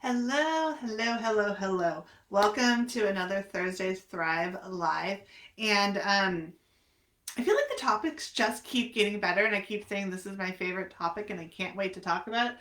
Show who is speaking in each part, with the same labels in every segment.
Speaker 1: Hello, hello, hello, hello. Welcome to another Thursday's Thrive Live. And I feel like the topics just keep getting better, and I keep saying this is my favorite topic, and I can't wait to talk about it.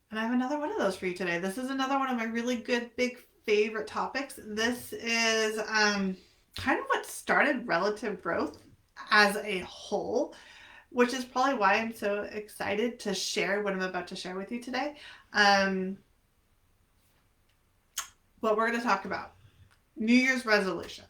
Speaker 1: And I have another one of those for you today. This is another one of my really good, big favorite topics. This is kind of what started relative growth as a whole, which is probably why I'm so excited to share what I'm about to share with you today. Um, what we're going to talk about New Year's resolutions.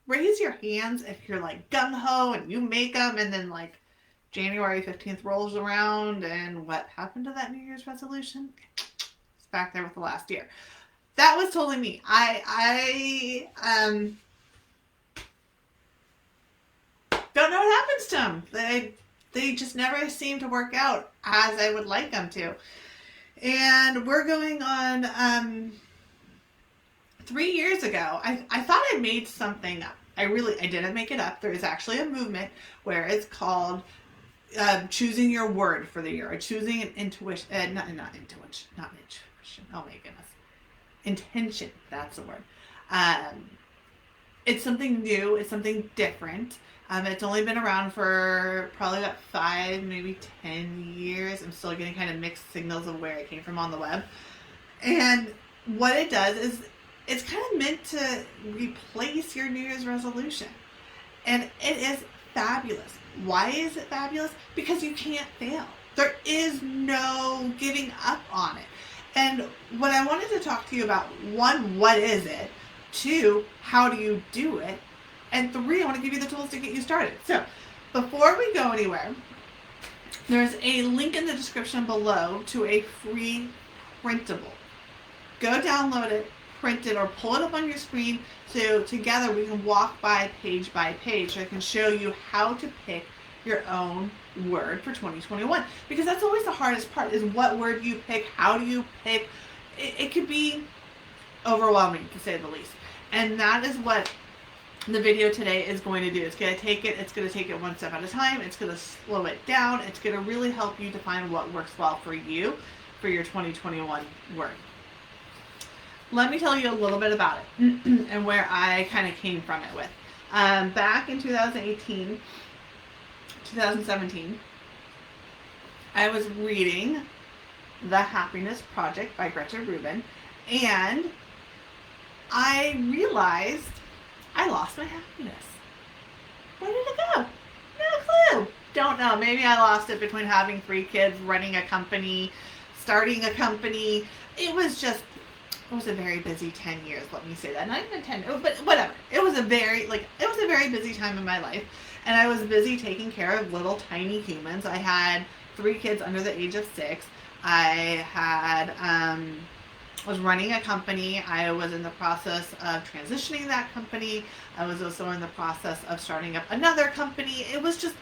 Speaker 1: Raise your hands if you're like gung ho and you make them, and then like January 15th rolls around, and what happened to that New Year's resolution? It's back there with the last year. That was totally me. I don't know what happens to them. They just never seem to work out as I would like them to. And we're going on 3 years ago, I thought I made something up. I didn't make it up. There is actually a movement where it's called choosing your word for the year, or choosing an intuition, not intuition. Oh my goodness, intention. That's the word. It's something new. It's something different. It's only been around for probably about 5, maybe 10 years. I'm still getting kind of mixed signals of where it came from on the web. And what it does is it's kind of meant to replace your New Year's resolution. And it is fabulous. Why is it fabulous? Because you can't fail. There is no giving up on it. And what I wanted to talk to you about, 1, what is it? 2, how do you do it? And 3, I want to give you the tools to get you started. So before we go anywhere, there's a link in the description below to a free printable. Go download it, print it, or pull it up on your screen so together we can walk by page so I can show you how to pick your own word for 2021. Because that's always the hardest part, is what word do you pick, how do you pick. It could be overwhelming, to say the least. And that is what the video today is going to do. It's going to take it one step at a time. It's going to slow it down. It's going to really help you define what works well for you for your 2021 word. Let me tell you a little bit about it and where I kind of came from it with. Back in 2017, I was reading The Happiness Project by Greta Rubin, and I realized I lost my happiness. Where did it go? No clue. Don't know. Maybe I lost it between having 3 kids, running a company, starting a company. It was a very busy 10 years, let me say that. Not even 10, but whatever. It was a very busy time in my life. And I was busy taking care of little tiny humans. I had 3 kids under the age of 6. I was running a company. I was in the process of transitioning that company. I was also in the process of starting up another company. It was just,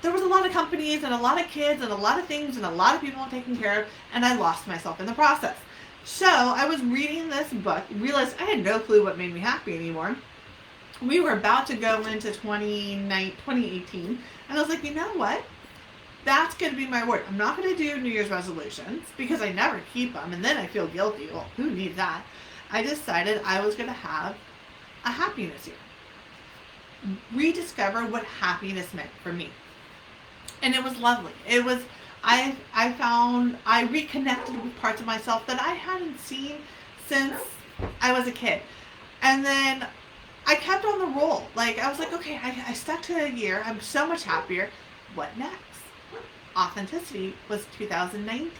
Speaker 1: there was a lot of companies and a lot of kids and a lot of things and a lot of people taking care of, and I lost myself in the process. So I was reading this book, realized I had no clue what made me happy anymore. We were about to go into 2018, and I was like, you know what? That's going to be my word. I'm not going to do New Year's resolutions because I never keep them, and then I feel guilty. Well, who needs that? I decided I was going to have a happiness year. Rediscover what happiness meant for me. And it was lovely. It was, I reconnected with parts of myself that I hadn't seen since I was a kid. And then I kept on the roll. Like, I was like, okay, I stuck to a year. I'm so much happier. What next? Authenticity was 2019.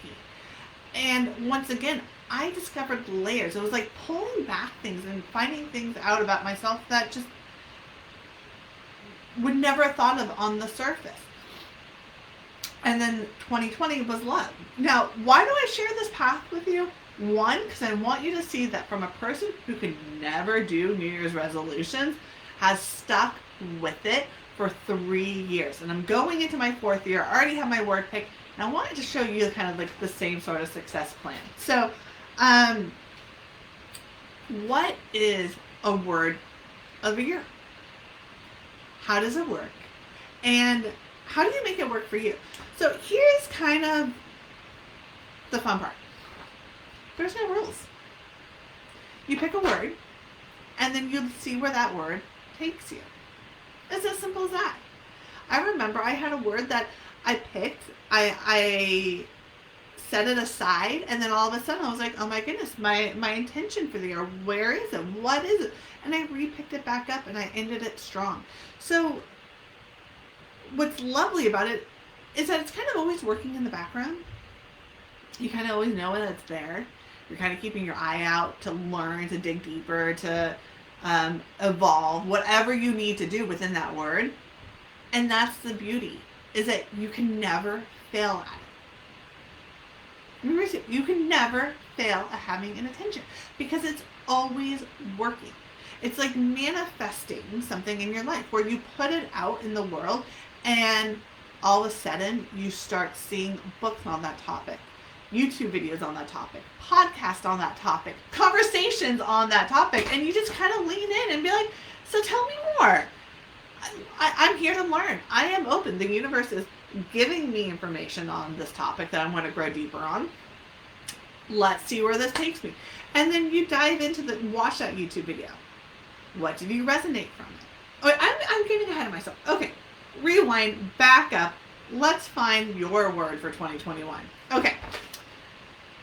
Speaker 1: And once again, I discovered layers. It was like pulling back things and finding things out about myself that just would never have thought of on the surface. And then 2020 was love. Now, why do I share this path with you? 1, because I want you to see that from a person who could never do New Year's resolutions, has stuck with it for 3 years. And I'm going into my 4th year. I already have my word picked. And I wanted to show you kind of like the same sort of success plan. So, what is a word of the year? How does it work? And how do you make it work for you? So here's kind of the fun part. There's no rules. You pick a word, and then you see where that word takes you. It's as simple as that. I remember I had a word that I picked. I set it aside, and then all of a sudden I was like, oh my goodness, my intention for the year, where is it? What is it? And I re-picked it back up, and I ended it strong. So what's lovely about it is that it's kind of always working in the background. You kind of always know that it's there. You're kind of keeping your eye out to learn, to dig deeper, to evolve, whatever you need to do within that word. And that's the beauty, is that you can never fail at it. Remember, you can never fail at having an intention because it's always working. It's like manifesting something in your life where you put it out in the world and all of a sudden you start seeing books on that topic, YouTube videos on that topic, podcasts on that topic, conversations on that topic, and you just kind of lean in and be like, so tell me more. I'm here to learn. I am open. The universe is giving me information on this topic that I want to grow deeper on. Let's see where this takes me. And then you dive into watch that YouTube video. What did you resonate from it? Oh, I'm getting ahead of myself. Okay, rewind, back up. Let's find your word for 2021. Okay.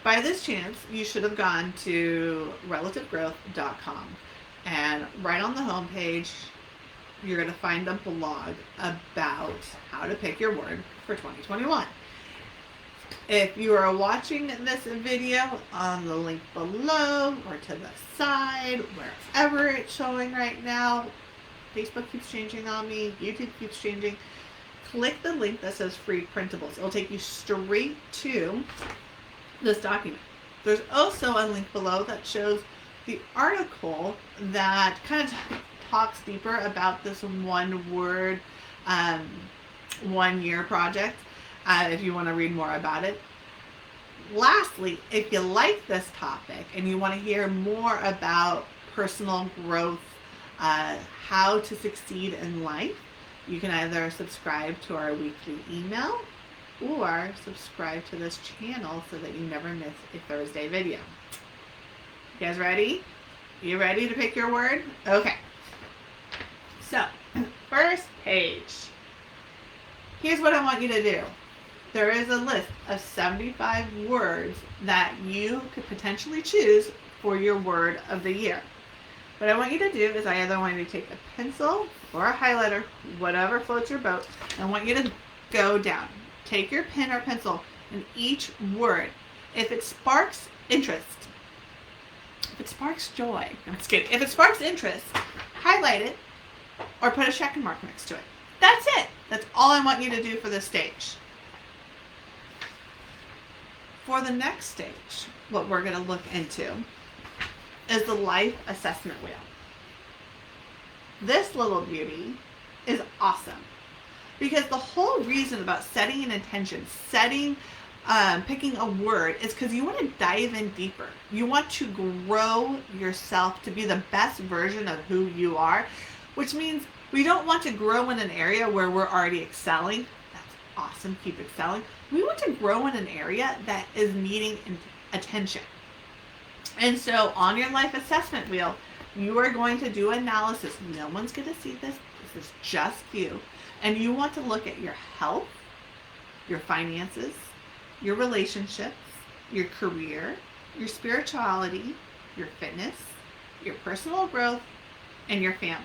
Speaker 1: By this chance, you should have gone to relativegrowth.com, and right on the homepage, you're going to find a blog about how to pick your word for 2021. If you are watching this video on the link below or to the side, wherever it's showing right now, Facebook keeps changing on me, YouTube keeps changing, click the link that says free printables. It'll take you straight to this document. There's also a link below that shows the article that kind of talks deeper about this one word, 1 year project, if you want to read more about it. Lastly, if you like this topic and you want to hear more about personal growth, how to succeed in life, you can either subscribe to our weekly email or subscribe to this channel so that you never miss a Thursday video. You guys ready? You ready to pick your word? Okay. So, first page. Here's what I want you to do. There is a list of 75 words that you could potentially choose for your word of the year. What I want you to do is I either want you to take a pencil or a highlighter, whatever floats your boat, and I want you to go down. Take your pen or pencil and each word, if it sparks interest, if it sparks joy, I'm just kidding. If it sparks interest, highlight it or put a check mark next to it. That's it. That's all I want you to do for this stage. For the next stage, what we're going to look into is the life assessment wheel. This little beauty is awesome because the whole reason about setting an intention, picking a word is because you want to dive in deeper. You want to grow yourself to be the best version of who you are, which means we don't want to grow in an area where we're already excelling. That's awesome. Keep excelling. We want to grow in an area that is needing attention. And so on your life assessment wheel, you are going to do analysis. No one's going to see this. This is just you. And you want to look at your health, your finances, your relationships, your career, your spirituality, your fitness, your personal growth, and your family.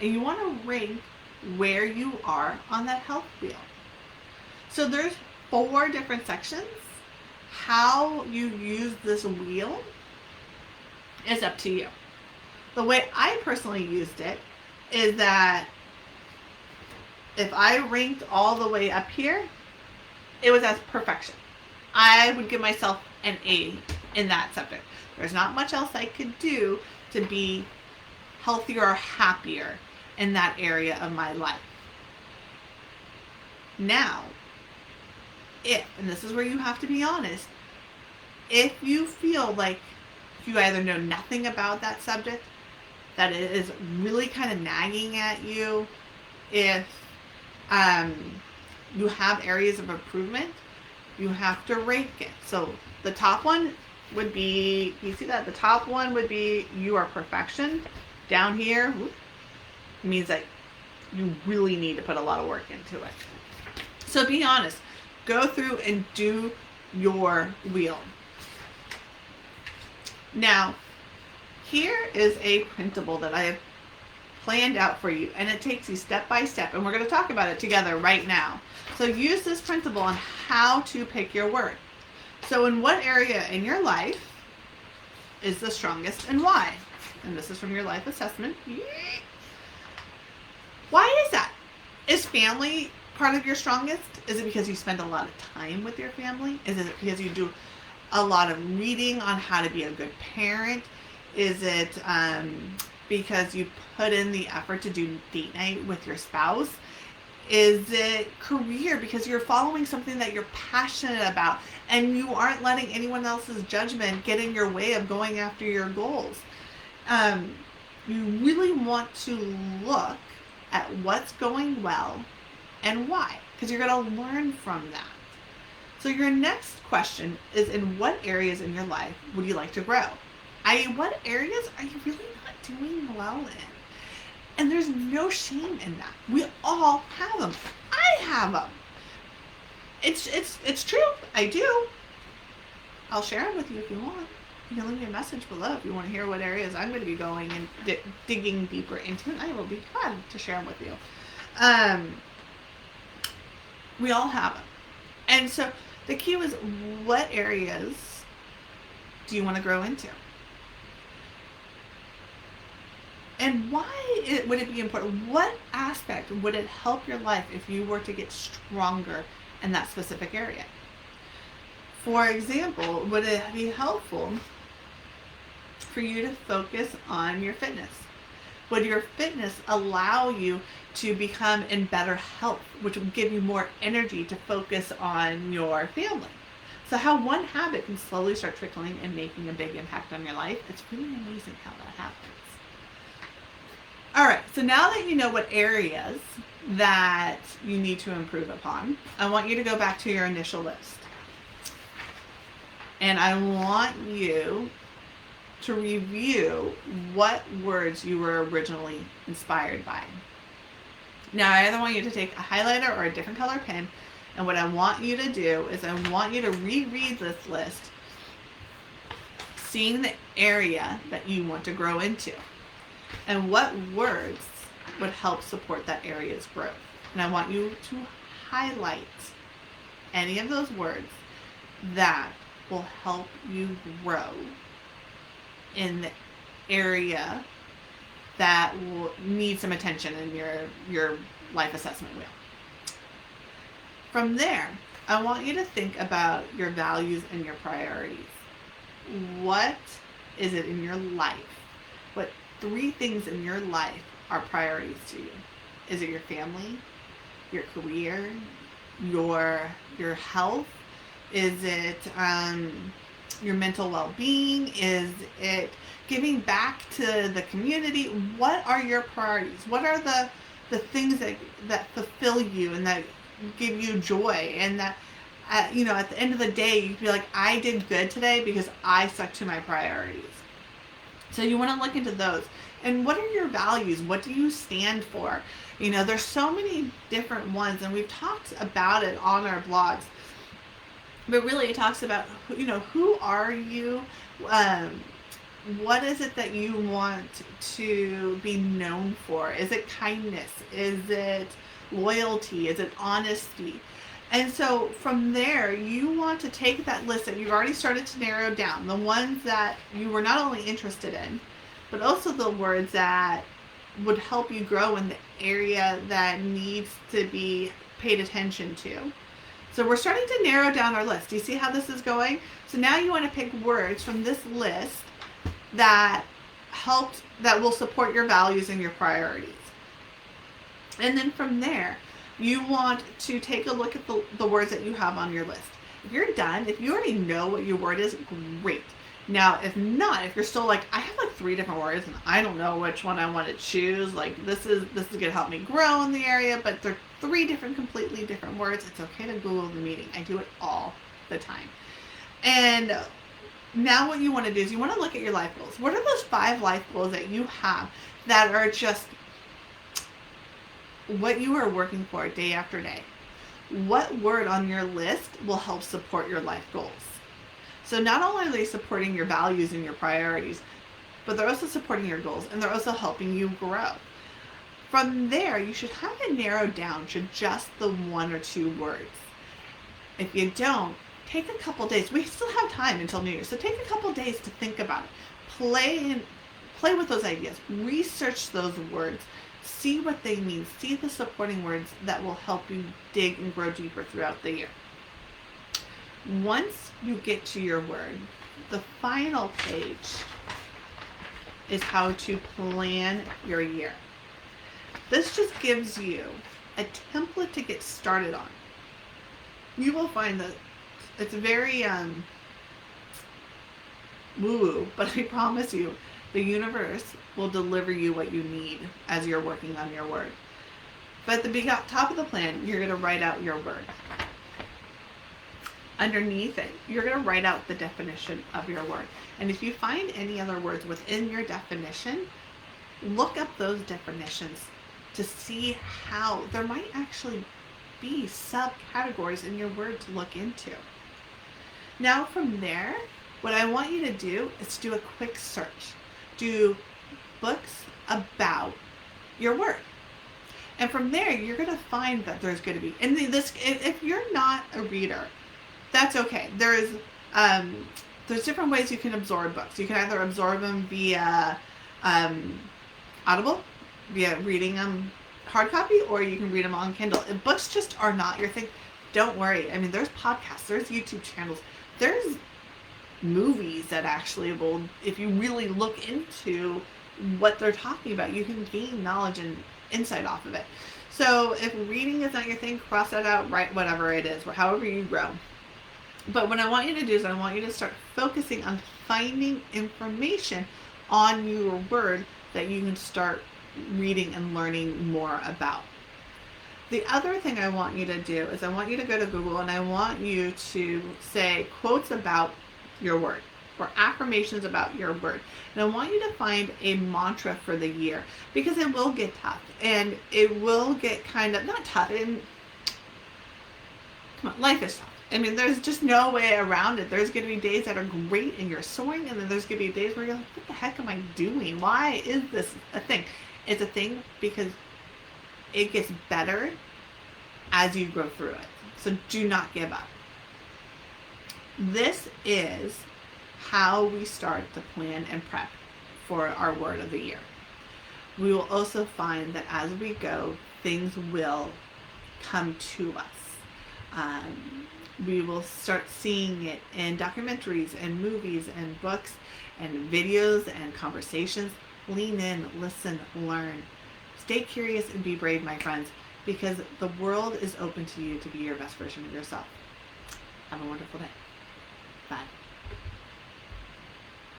Speaker 1: And you want to rank where you are on that health wheel. So there's 4 different sections. How you use this wheel is up to you. The way I personally used it is that if I ranked all the way up here, it was as perfection. I would give myself an A in that subject. There's not much else I could do to be healthier or happier in that area of my life. Now, and this is where you have to be honest, if you feel like you either know nothing about that subject, that it is really kind of nagging at you, if you have areas of improvement, you have to rank it. So the top one, would be, you see that the top one would be you are perfection. Down here, whoop, means that you really need to put a lot of work into it. So be honest. Go through and do your wheel. Now, here is a printable that I have planned out for you, and it takes you step by step, and we're going to talk about it together right now. So use this printable on how to pick your word. So in what area in your life is the strongest and why? And this is from your life assessment. Why is that? Is family part of your strongest? Is it because you spend a lot of time with your family? Is it because you do a lot of reading on how to be a good parent? Is it because you put in the effort to do date night with your spouse? Is it career because you're following something that you're passionate about and you aren't letting anyone else's judgment get in your way of going after your goals? You really want to look at what's going well and why, because you're going to learn from that. So your next question is, in what areas in your life would you like to grow? What areas are you really not doing well in? And there's no shame in that. We all have them. I have them. It's true. I do. I'll share them with you if you want. You can leave me a message below if you want to hear what areas I'm going to be going and digging deeper into. And I will be glad to share them with you. We all have them. And so the key is, what areas do you want to grow into? And why would it be important? What aspect would it help your life if you were to get stronger in that specific area? For example, would it be helpful for you to focus on your fitness? Would your fitness allow you to become in better health, which will give you more energy to focus on your family? So how one habit can slowly start trickling and making a big impact on your life. It's really amazing how that happens. All right, so now that you know what areas that you need to improve upon, I want you to go back to your initial list. And I want you to review what words you were originally inspired by. Now, I either want you to take a highlighter or a different color pen, and what I want you to do is I want you to reread this list, seeing the area that you want to grow into, and what words would help support that area's growth. And I want you to highlight any of those words that will help you grow in the area that will need some attention in your life assessment wheel. From there, I want you to think about your values and your priorities. What is it in your life? What 3 things in your life are priorities to you? Is it your family, your career, your health? Is it your mental well-being? Is it giving back to the community? What are your priorities? What are the things that fulfill you and that give you joy, and that at the end of the day you feel like, I did good today because I stuck to my priorities? So you want to look into those. And what are your values? What do you stand for? There's so many different ones, and we've talked about it on our blogs. But really, it talks about, who are you? What is it that you want to be known for? Is it kindness? Is it loyalty? Is it honesty? And so from there, you want to take that list that you've already started to narrow down, the ones that you were not only interested in, but also the words that would help you grow in the area that needs to be paid attention to. So we're starting to narrow down our list. Do you see how this is going? So now you want to pick words from this list that will support your values and your priorities. And then from there, you want to take a look at the words that you have on your list. If you're done, if you already know what your word is, great. Now, if not, if you're still like, I have 3 different words and I don't know which one I want to choose, this is going to help me grow in the area, but they're 3 completely different words, it's okay to Google the meaning. I do it all the time. And Now what you want to do is you want to look at your life goals. What are those 5 life goals that you have that are just what you are working for day after day? What word on your list will help support your life goals? So not only are they supporting your values and your priorities, but they're also supporting your goals, and they're also helping you grow. From there, you should have it narrowed down to just the 1 or 2 words. If you don't, take a couple days. We still have time until New Year, so take a couple days to think about it. Play with those ideas. Research those words. See what they mean. See the supporting words that will help you dig and grow deeper throughout the year. Once you get to your word, the final page is how to plan your year. This just gives you a template to get started on. You will find that it's very woo-woo, but I promise you, the universe will deliver you what you need as you're working on your word. But at the top of the plan, you're going to write out your word. Underneath it, you're going to write out the definition of your word. And if you find any other words within your definition, look up those definitions to see how there might actually be subcategories in your word to look into. Now from there, what I want you to do is do a quick search. Do books about your word. And from there, you're going to find that there's going to be, and this, if you're not a reader, that's okay. There's different ways you can absorb books. You can either absorb them via Audible, via reading them hard copy, or you can read them on Kindle. If books just are not your thing, don't worry. I mean, there's podcasts, there's YouTube channels, there's movies that actually will, if you really look into what they're talking about, you can gain knowledge and insight off of it. So if reading is not your thing, cross that out, write whatever it is, or however you grow. But what I want you to do is I want you to start focusing on finding information on your word that you can start reading and learning more about. The other thing I want you to do is I want you to go to Google and I want you to say quotes about your word or affirmations about your word. And I want you to find a mantra for the year, because it will get tough and it will get kind of, not tough, and come on, life is tough. I mean, there's just no way around it. There's going to be days that are great and you're soaring, and then there's going to be days where you're like, what the heck am I doing? Why is this a thing? It's a thing because it gets better as you grow through it. So do not give up. This is how we start to plan and prep for our word of the year. We will also find that as we go, things will come to us. We will start seeing it in documentaries and movies and books and videos and conversations. Lean in, listen, learn. Stay curious and be brave, my friends, because the world is open to you to be your best version of yourself. Have a wonderful day. Bye.